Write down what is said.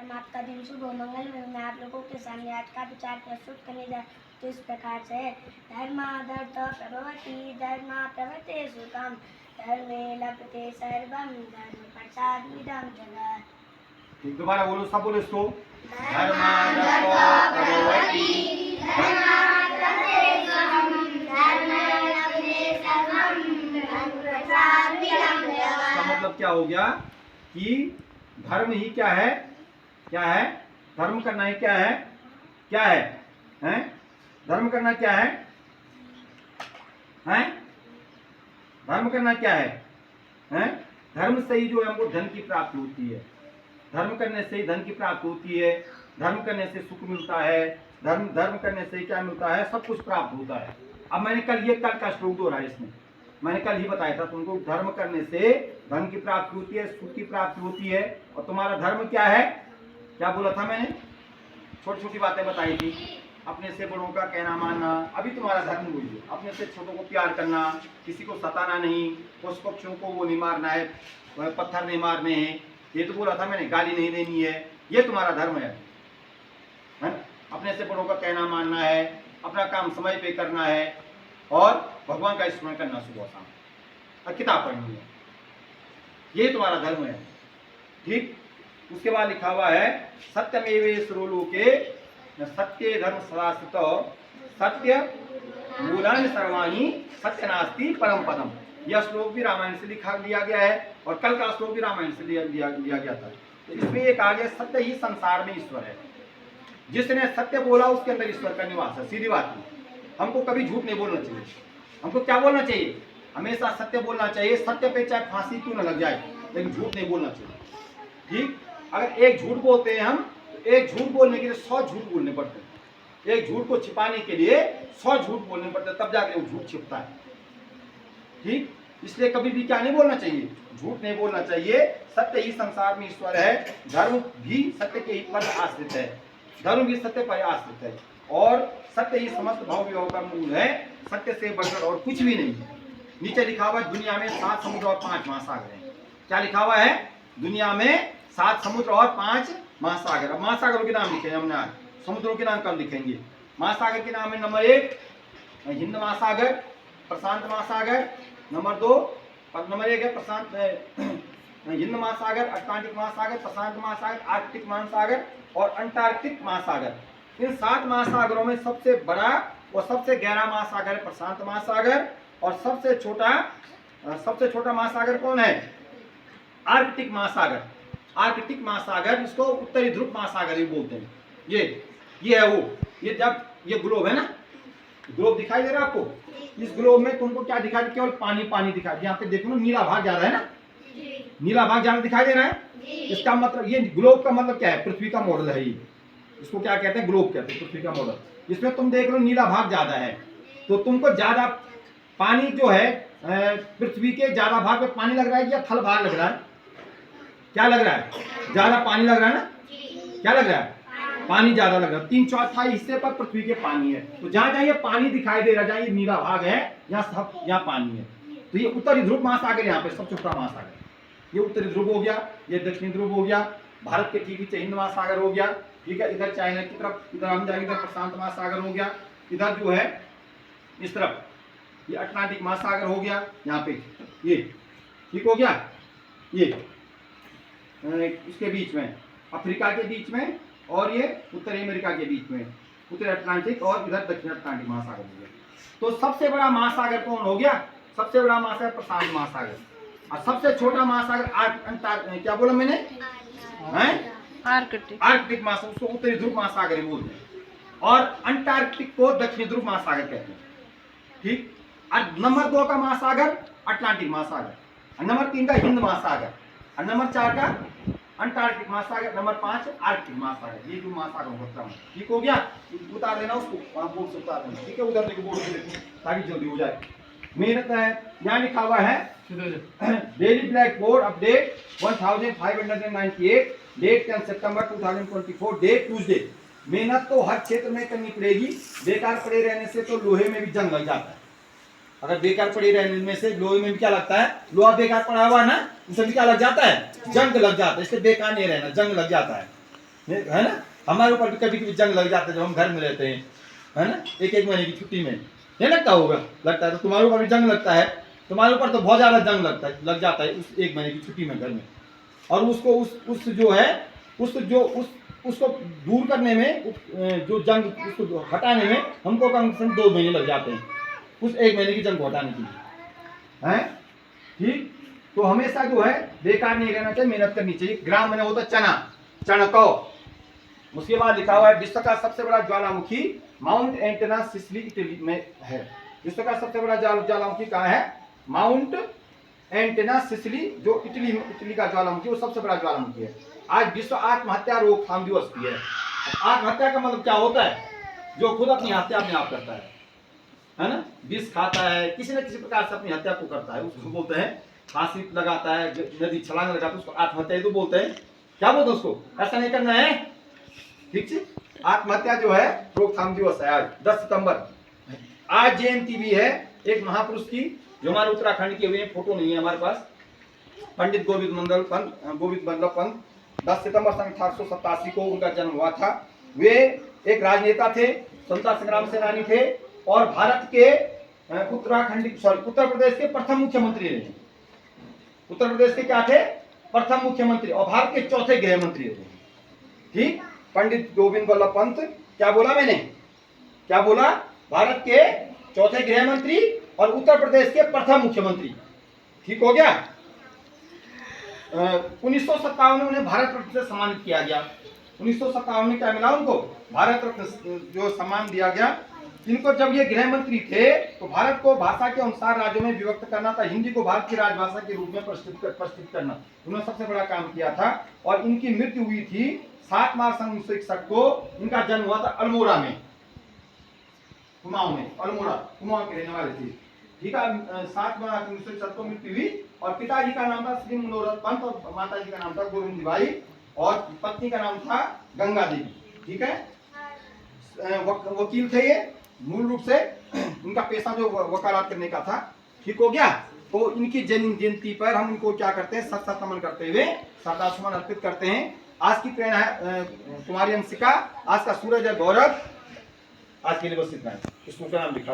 धर्म आपका दिन शुभ हो मंगल में। मैं आप लोगों के सामने आज का विचार प्रस्तुत करने जा तो इस प्रकार से है। धर्मादर्थ प्रभवति धर्म प्रवर्तेषु काम धर्मे लभते सर्वं धर्म प्रसादमिदं जगत्। ठीक, दोबारा बोलो, सब बोलो इसको। धर्मादर्थ प्रभवति इसका मतलब क्या हो गया कि धर्म ही क्या है? क्या है? धर्म करना ही क्या है? क्या है? हैं? धर्म करना क्या है? हैं? धर्म करना क्या है? हैं? धर्म से ही जो है हमको धन की प्राप्ति होती है। धर्म करने से ही धन की प्राप्ति होती है। धर्म करने से सुख मिलता है। धर्म करने से क्या मिलता है? सब कुछ प्राप्त होता है। अब मैंने कल का श्लोक दोहरा है इसमें। मैंने कल ही बताया था तुमको, धर्म करने से धन की प्राप्ति होती है, सुख की प्राप्ति होती है। और तुम्हारा धर्म क्या है? क्या बोला था मैंने? छोटी छोटी बातें बताई थी। अपने से बड़ों का कहना मानना, अभी तुम्हारा धर्म वही है। अपने से छोटों को प्यार करना, किसी को सताना नहीं, पशु पक्षियों को वो नहीं मारना है, पत्थर नहीं मारने हैं, ये तो बोला था मैंने। गाली नहीं देनी है, ये तुम्हारा धर्म है। अपने से बड़ों का कहना मानना है, अपना काम समय पे करना है और भगवान का स्मरण करना सुबह शाम, और किताब पढ़नी है, ये तुम्हारा धर्म है। ठीक, उसके बाद लिखा हुआ है सत्यमेवेश्वरो लोके सत्य धर्म सदास्थित सत्य मूलानि सर्वाणि सत्य नास्ति परम पदम। यह श्लोक भी रामायण से लिया गया है और कल का श्लोक भी रामायण से लिया गया था। तो इसमें एक आगे सत्य ही संसार में ईश्वर है। जिसने सत्य बोला उसके अंदर ईश्वर का निवास है। सीधी बात है। हमको कभी झूठ नहीं बोलना चाहिए। हमको क्या बोलना चाहिए? हमेशा सत्य बोलना चाहिए। सत्य पे चाहे फांसी क्यों न लग जाए, लेकिन झूठ नहीं बोलना चाहिए। ठीक, अगर एक झूठ बोलते हैं हम, तो एक झूठ बोलने के लिए 100 झूठ बोलने पड़ते हैं। एक झूठ को छिपाने के लिए 100 झूठ बोलने पड़ते हैं, तब जाके वो झूठ छिपता है। ठीक, इसलिए कभी भी क्या नहीं बोलना चाहिए? झूठ नहीं बोलना चाहिए। सत्य ही संसार में ईश्वर है। धर्म भी सत्य के पर आश्रित है। धर्म भी सत्य पर आश्रित है और सत्य ही समस्त भाव विभाव का मूल है। सत्य से बढ़कर और कुछ भी नहीं है। नीचे लिखा हुआ है दुनिया में 7 समुद्र और 5 महासागर हैं। क्या लिखा हुआ है? दुनिया में 7 समुद्र और 5 महासागर। अब महासागरों के नाम लिखे हमने आज, समुद्रों के नाम कल लिखेंगे। महासागर के नाम है नंबर 1 हिंद महासागर, प्रशांत महासागर। नंबर 1 है प्रशांत हिंद महासागर, अटलांटिक महासागर, प्रशांत महासागर, आर्कटिक महासागर और अंटार्कटिक महासागर। इन 7 महासागरों में सबसे बड़ा और सबसे गहरा महासागर है प्रशांत महासागर। और सबसे छोटा महासागर कौन है? आर्कटिक महासागर। आर्कटिक महासागर, इसको उत्तरी ध्रुव महासागर भी बोलते हैं। ये है वो। ये जब ये ग्लोब है ना, ग्लोब दिखाई दे रहा है आपको? इस ग्लोब में तुमको क्या दिखाई दे? केवल पानी पानी दिखाई दे। यहाँ पे देखो ना, नीला भाग ज्यादा है ना, नीला भाग ज्यादा दिखाई दे रहा है। इसका मतलब ये ग्लोब का मतलब क्या है? पृथ्वी का मॉडल है ये। इसको क्या कहते हैं? ग्लोब कहते हैं, पृथ्वी का मॉडल। इसमें तुम देख लो नीला भाग ज्यादा है, तो तुमको ज्यादा पानी जो है पृथ्वी के ज्यादा भाग में पानी लग रहा है या थल भाग लग रहा है? क्या लग रहा है? ज्यादा पानी लग रहा है ना? क्या लग रहा है? पानी ज्यादा लग रहा है। 3/4 हिस्से पर पृथ्वी के पानी है। तो जहां जहां ये पानी दिखाई दे रहा है, जहां ये नीला भाग है, यहाँ पानी है। तो ये उत्तरी ध्रुव महासागर, यहाँ पे सबसे छोटा महासागर। ये उत्तरी ध्रुव हो गया, ये दक्षिणी ध्रुव हो गया। भारत के ठीक नीचे हिंद महासागर हो गया। ठीक है, इधर चाइना की तरफ, इधर हम जाएंगे, इधर प्रशांत महासागर हो गया। इधर जो है इस तरफ ये अटलांटिक महासागर हो गया। यहाँ पे ये ठीक हो गया। ये इसके बीच में अफ्रीका के बीच में और ये उत्तरी अमेरिका के बीच में उत्तरी अटलांटिक और इधर दक्षिण अटलांटिक महासागर हो गया। तो सबसे बड़ा महासागर कौन हो गया? सबसे बड़ा महासागर प्रशांत महासागर। और सबसे छोटा महासागर क्या बोला मैंने? आर्कटिक महासागर, उसको उत्तरी ध्रुव महासागर बोलते हैं। और अंटार्कटिक को दक्षिणी ध्रुव महासागर कहते हैं। ठीक, और नंबर 2 का महासागर अटलांटिक महासागर, और नंबर 3 का हिंद महासागर, और नंबर 4 का अंटार्कटिक महासागर, नंबर 5 आर्कटिक महासागर। ये जो महासागर होता है, ठीक हो गया। उतार देना उसको, वहां बोर्ड से उतार देना। ठीक है, उधर देखो बोर्ड से देखो ताकि जल्दी हो जाए। मेहनत है। यहाँ लिखा हुआ है daily black board update 1598, date 10 सितंबर 2024, डेट ट्यूसडे। मेहनत तो हर क्षेत्र में करनी पड़ेगी। बेकार पड़े रहने से तो लोहे में भी जंग लग जाता है। अगर बेकार पड़े रहने में से लोहे में भी क्या लगता है? लोहा बेकार पड़ा हुआ ना, उससे भी क्या लग जाता है? जंग लग जाता है। इसलिए बेकार नहीं रहना, जंग लग जाता है। है ना। हमारे ऊपर भी कभी कभी जंग लग जाता है जब हम घर में रहते हैं, है ना, एक एक महीने की छुट्टी में नहीं लगता होगा, लगता है। तो तुम्हारे ऊपर भी जंग लगता है, तुम्हारे ऊपर तो बहुत ज़्यादा जंग लग जाता है उस एक महीने की छुट्टी में घर में। और उसको उस जो है उसको दूर करने में, जो जंग उसको हटाने में हमको कम से कम 2 महीने लग जाते हैं, उस एक महीने की जंग को हटाने के लिए, हैं। ठीक, तो हमेशा जो है बेकार नहीं रहना चाहिए, मेहनत करनी चाहिए। ग्राम में होता चना, चणको। उसके बाद लिखा हुआ है विश्व का सबसे बड़ा ज्वालामुखी माउंट एंटना सिसिली इटली में है। विश्व का सबसे बड़ा ज्वालामुखी कहाँ है? माउंट एंटेना सिसिली, जो इटली का ज्वालामुखी, वो सबसे बड़ा ज्वालामुखी है। आज विश्व आत्महत्या रोकथाम दिवस भी है। आत्महत्या का मतलब क्या होता है? जो खुद अपनी हत्या अपने आप करता है ना, विष खाता है, किसी न किसी प्रकार से अपनी हत्या को करता है, उसको बोलते हैं। फांसी लगाता है, नदी छलांग लगाता है, उसको आत्महत्या ही तो बोलते हैं। क्या बोलते हैं उसको? ऐसा नहीं करना है, ठीक है। आत्महत्या जो है रोकथाम दिवस है आज 10 सितंबर। आज जयंती भी है एक महापुरुष की, जो हमारे उत्तराखंड के हुए, फोटो नहीं है हमारे पास, पंडित गोविंद बल्लभ पंत। 10 सितंबर सन 1887 को उनका जन्म हुआ था। वे एक राजनेता थे, स्वतंत्रता संग्राम सेनानी थे, और भारत के उत्तर प्रदेश के प्रथम मुख्यमंत्री रहे। उत्तर प्रदेश के क्या थे? प्रथम मुख्यमंत्री, और भारत के चौथे गृह मंत्री थे। ठीक, पंडित गोविंद बल्लभ पंत। क्या बोला मैंने? क्या बोला? भारत के चौथे गृह मंत्री और उत्तर प्रदेश के प्रथम मुख्यमंत्री। ठीक हो गया। 1957 में उन्हें भारत रत्न से सम्मानित किया गया। 1957 में क्या मिला उनको? भारत रत्न जो सम्मान दिया गया। इनको जब ये गृह मंत्री थे तो भारत को भाषा के अनुसार राज्यों में विभक्त करना था, हिंदी को भारत की राजभाषा के रूप में प्रस्तुत करना, उन्होंने सबसे बड़ा काम किया था। और इनकी मृत्यु हुई थी 7 मार्च सन 1961 को। इनका जन्म हुआ था अल्मोड़ा में, कुमाऊं में, अल्मोड़ा कुमाऊं के रहने वाले थे। ठीक है, 7 मार्च 1961 को मृत्यु हुई। और पिताजी का नाम था श्री मनोरथ पंत, और माता जी का नाम था गोविंद बाई, और पत्नी का नाम था गंगा देवी। ठीक है, वकील थे ये मूल रूप से, उनका पेशा जो वकालत करने का था। ठीक हो गया। तो इनकी जन्म जयंती पर हम इनको क्या करते हैं? सत सत नमन करते हुए श्रद्धासुमन अर्पित करते हैं। आज की प्रेरणा है तुम्हारी अंशिका, आज का सूरज है गौरव। आज के लिए बस इतना है। इसको क्या नाम लिखा?